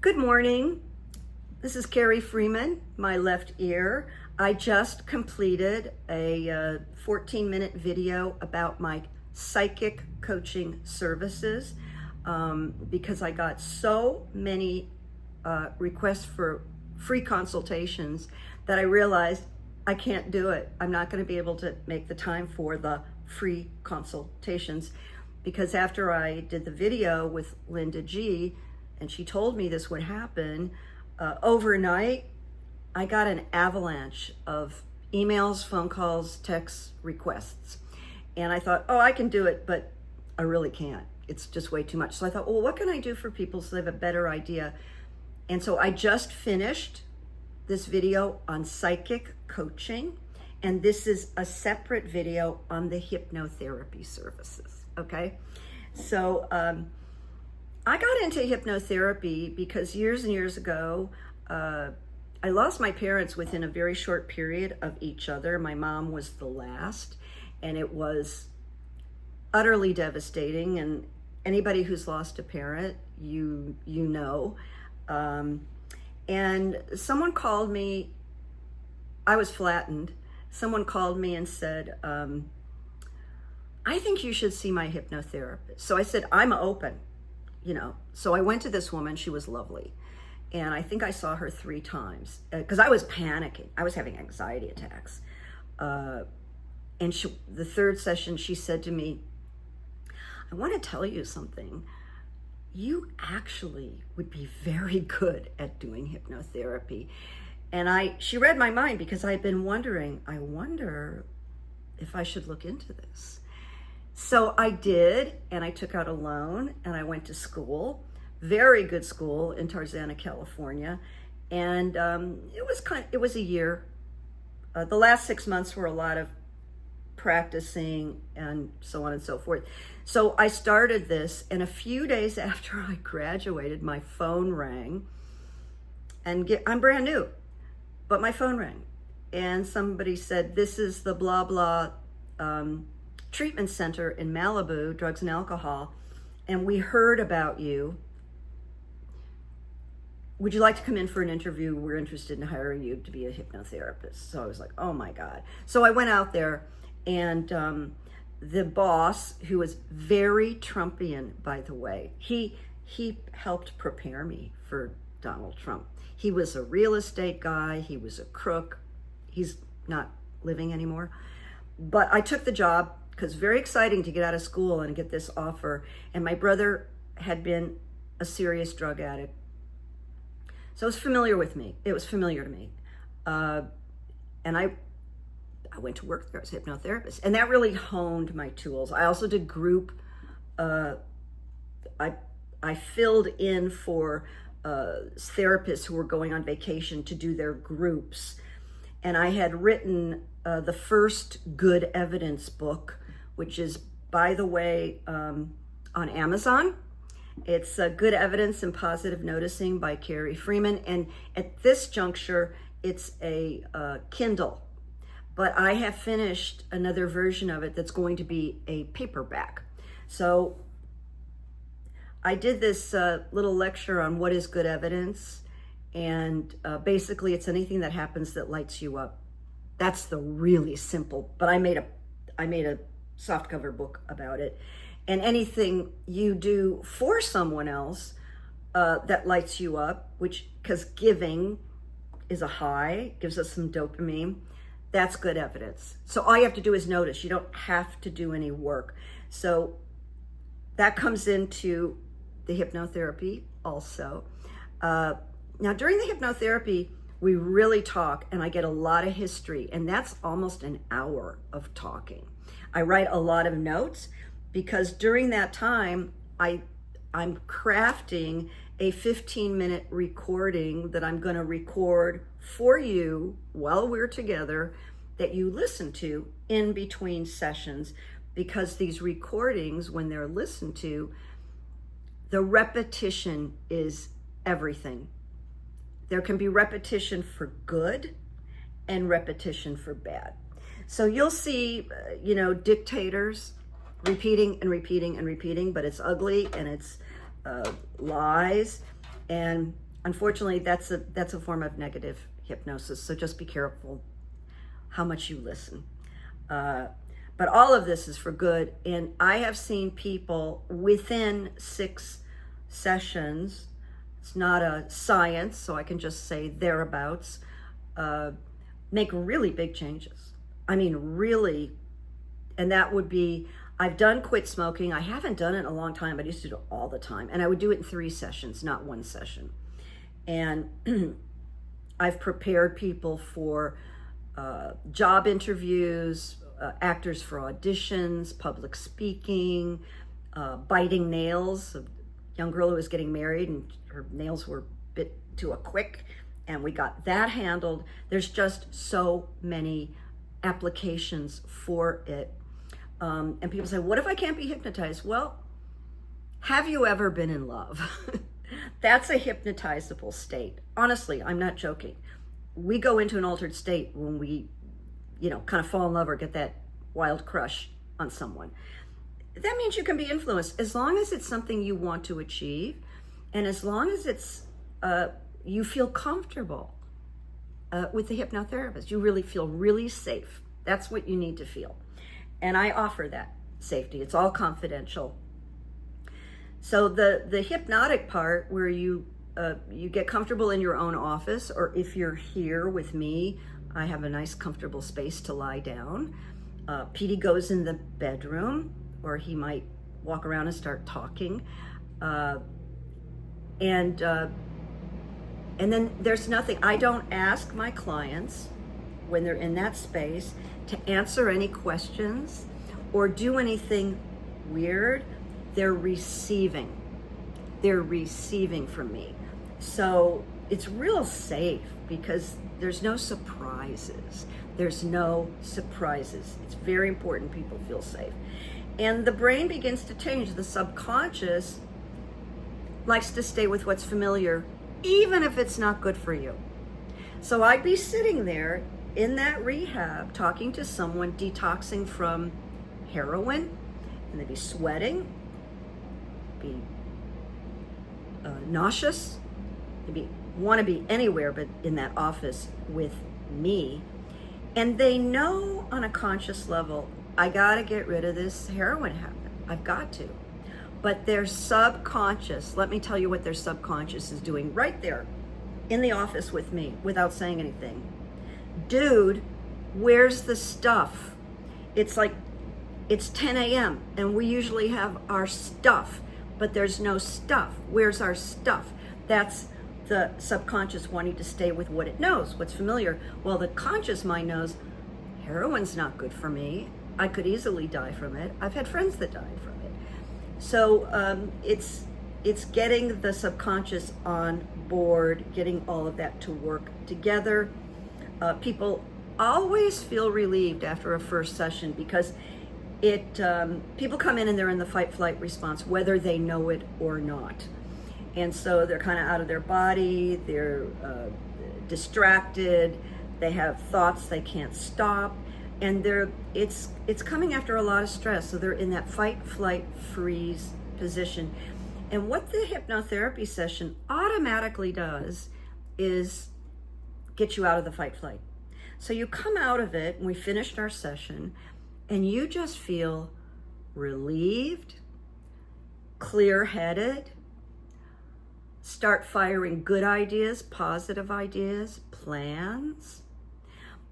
Good morning. This is Carrie Freeman, my left ear. I just completed a 14-minute video about my psychic coaching services because I got so many requests for free consultations that I realized I can't do it. I'm not going to be able to make the time for the free consultations because after I did the video with Linda G, and she told me this would happen, overnight, I got an avalanche of emails, phone calls, texts, requests. And I thought, oh, I can do it, but I really can't. It's just way too much. So I thought, well, what can I do for people so they have a better idea? And so I just finished this video on psychic coaching, and this is a separate video on the hypnotherapy services, okay? So, I got into hypnotherapy because years and years ago, I lost my parents within a very short period of each other. My mom was the last, and it was utterly devastating. And anybody who's lost a parent, you know. And someone called me, I was flattened. Someone called me and said, I think you should see my hypnotherapist. So I said, I'm open. So I went to this woman. She was lovely. And I think I saw her 3 times because I was panicking. I was having anxiety attacks. And the third session, she said to me, I want to tell you something. You actually would be very good at doing hypnotherapy. And she read my mind because I had been wondering, I wonder if I should look into this. So I did, and I took out a loan, and I went to school, very good school in Tarzana, California, and it was a year. The last 6 months were a lot of practicing and so on and so forth. So I started this, and a few days after I graduated, my phone rang, and I'm brand new, but my phone rang, and somebody said, this is the blah, blah, treatment center in Malibu, drugs and alcohol, and we heard about you. Would you like to come in for an interview? We're interested in hiring you to be a hypnotherapist. So I was like, oh my God. So I went out there, and the boss, who was very Trumpian, by the way, he helped prepare me for Donald Trump. He was a real estate guy. He was a crook. He's not living anymore. But I took the job because very exciting to get out of school and get this offer. And my brother had been a serious drug addict. So it was familiar with me. It was familiar to me. And I went to work there as a hypnotherapist. And that really honed my tools. I also did group. I filled in for therapists who were going on vacation to do their groups. And I had written the first Good Evidence book, which is, by the way, on Amazon. It's Good Evidence and Positive Noticing by Carrie Freeman. And at this juncture, it's a Kindle. But I have finished another version of it that's going to be a paperback. So I did this little lecture on what is good evidence. And basically, it's anything that happens that lights you up. That's the really simple, but I made a softcover book about it. And anything you do for someone else that lights you up, because giving is a high, gives us some dopamine, that's good evidence. So all you have to do is notice. You don't have to do any work. So that comes into the hypnotherapy also. Now, during the hypnotherapy, we really talk, and I get a lot of history, and that's almost an hour of talking. I write a lot of notes because during that time, I'm crafting a 15-minute recording that I'm going to record for you while we're together that you listen to in between sessions, because these recordings, when they're listened to, the repetition is everything. There can be repetition for good and repetition for bad. So you'll see, dictators repeating and repeating and repeating, but it's ugly and it's lies. And Unfortunately, that's a form of negative hypnosis, so just be careful how much you listen. But all of this is for good, and I have seen people within 6 sessions, it's not a science, so I can just say thereabouts, make really big changes. I mean, really, and that would be, I've done quit smoking. I haven't done it in a long time, but I used to do it all the time, and I would do it in 3 sessions, not 1 session. And I've prepared people for job interviews, actors for auditions, public speaking, biting nails. A young girl who was getting married and her nails were bit too quick, and we got that handled. There's just so many applications for it. And people say, what if I can't be hypnotized? Well, have you ever been in love? That's a hypnotizable state. Honestly, I'm not joking. We go into an altered state when we, kind of fall in love or get that wild crush on someone. That means you can be influenced as long as it's something you want to achieve, and as long as it's you feel comfortable with the hypnotherapist. You really feel really safe. That's what you need to feel. And I offer that safety. It's all confidential. So the hypnotic part, where you get comfortable in your own office, or if you're here with me, I have a nice comfortable space to lie down. PD goes in the bedroom, or he might walk around and start talking. And then there's nothing. I don't ask my clients when they're in that space to answer any questions or do anything weird. They're receiving from me. So it's real safe because there's no surprises. It's very important people feel safe. And the brain begins to change. The subconscious likes to stay with what's familiar, even if it's not good for you. So I'd be sitting there in that rehab talking to someone detoxing from heroin, and they'd be sweating, be nauseous, they'd want to be anywhere but in that office with me. And they know on a conscious level, I got to get rid of this heroin habit. I've got to. But their subconscious, let me tell you what their subconscious is doing right there in the office with me without saying anything. Dude, where's the stuff? It's 10 a.m. and we usually have our stuff, but there's no stuff. Where's our stuff? That's the subconscious wanting to stay with what it knows, what's familiar. Well, the conscious mind knows heroin's not good for me. I could easily die from it. I've had friends that died from it. So it's getting the subconscious on board, getting all of that to work together. People always feel relieved after a first session because people come in and they're in the fight-flight response, whether they know it or not. And so they're kind of out of their body, they're distracted, they have thoughts they can't stop, and it's coming after a lot of stress. So they're in that fight, flight, freeze position. And what the hypnotherapy session automatically does is get you out of the fight, flight. So you come out of it, and we finished our session, and you just feel relieved, clear-headed, start firing good ideas, positive ideas, plans.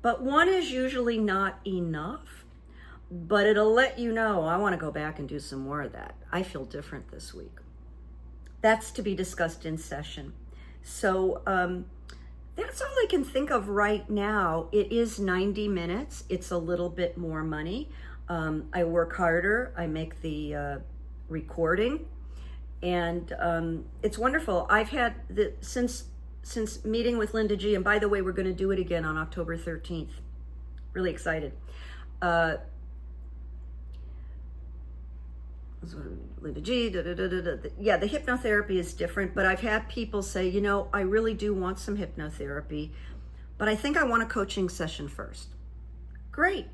But one is usually not enough, but it'll let you know, I want to go back and do some more of that. I feel different this week. That's to be discussed in session. So that's all I can think of right now. It is 90 minutes. It's a little bit more money. I work harder. I make the recording. And it's wonderful. I've had since meeting with Linda G, and by the way, we're going to do it again on October 13th. Really excited. Linda G, yeah, the hypnotherapy is different, but I've had people say, I really do want some hypnotherapy, but I think I want a coaching session first. Great.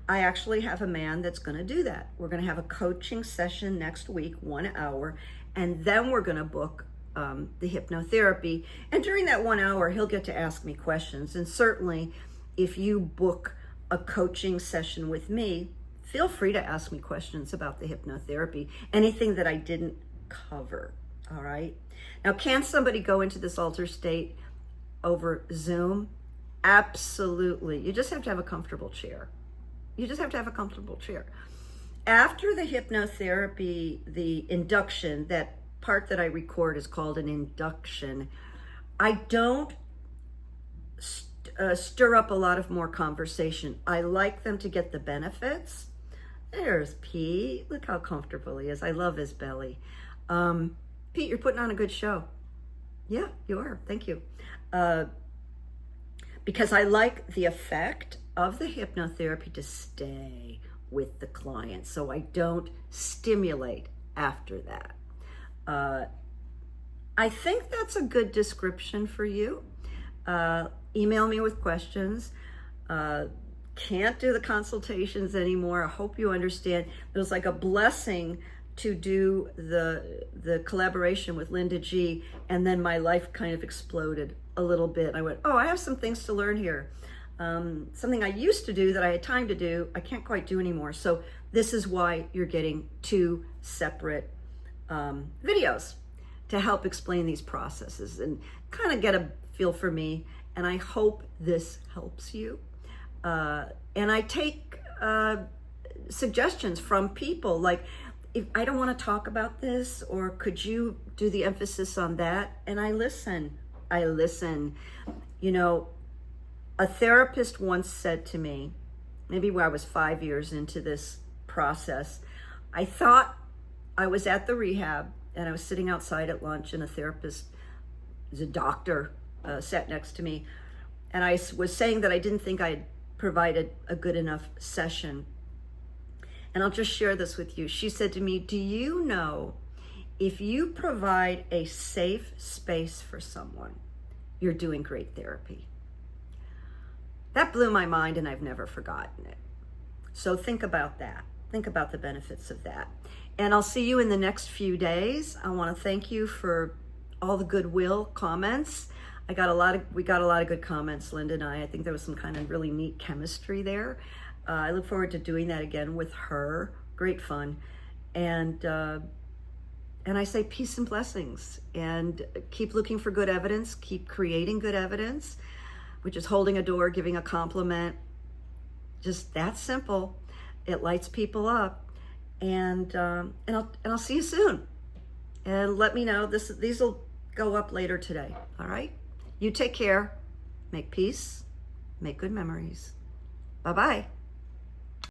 I actually have a man that's going to do that. We're going to have a coaching session next week, 1 hour, and then we're going to book the hypnotherapy. And during that 1 hour, he'll get to ask me questions. And certainly, if you book a coaching session with me, feel free to ask me questions about the hypnotherapy, anything that I didn't cover, all right? Now, can somebody go into this altered state over Zoom? Absolutely. You just have to have a comfortable chair. You just have to have a comfortable chair. After the hypnotherapy, the induction, that part that I record is called an induction. I don't stir up a lot of more conversation. I like them to get the benefits. There's Pete. Look how comfortable he is. I love his belly. Pete, you're putting on a good show. Yeah, you are. Thank you. Because I like the effect of the hypnotherapy to stay with the client, so I don't stimulate after that. I think that's a good description for you. Email me with questions. Can't do the consultations anymore. I hope you understand. It was like a blessing to do the collaboration with Linda G, and then my life kind of exploded a little bit. I went, oh, I have some things to learn here. Something I used to do that I had time to do, I can't quite do anymore. So this is why you're getting 2 separate videos to help explain these processes and kind of get a feel for me. And I hope this helps you. And I take suggestions from people like, if I don't want to talk about this, or could you do the emphasis on that? And I listen. You know, a therapist once said to me, maybe when I was 5 years into this process, I thought I was at the rehab and I was sitting outside at lunch, and a therapist, a doctor, sat next to me. And I was saying that I didn't think I had provided a good enough session. And I'll just share this with you. She said to me, do you know, if you provide a safe space for someone, you're doing great therapy? That blew my mind, and I've never forgotten it. So think about that. Think about the benefits of that. And I'll see you in the next few days. I want to thank you for all the goodwill comments. We got a lot of good comments, Linda and I. I think there was some kind of really neat chemistry there. I look forward to doing that again with her. Great fun. And I say peace and blessings, and keep looking for good evidence, keep creating good evidence, which is holding a door, giving a compliment. Just that simple. It lights people up. And I'll see you soon. And let me know, these will go up later today. All right? You take care, make peace, make good memories. Bye-bye.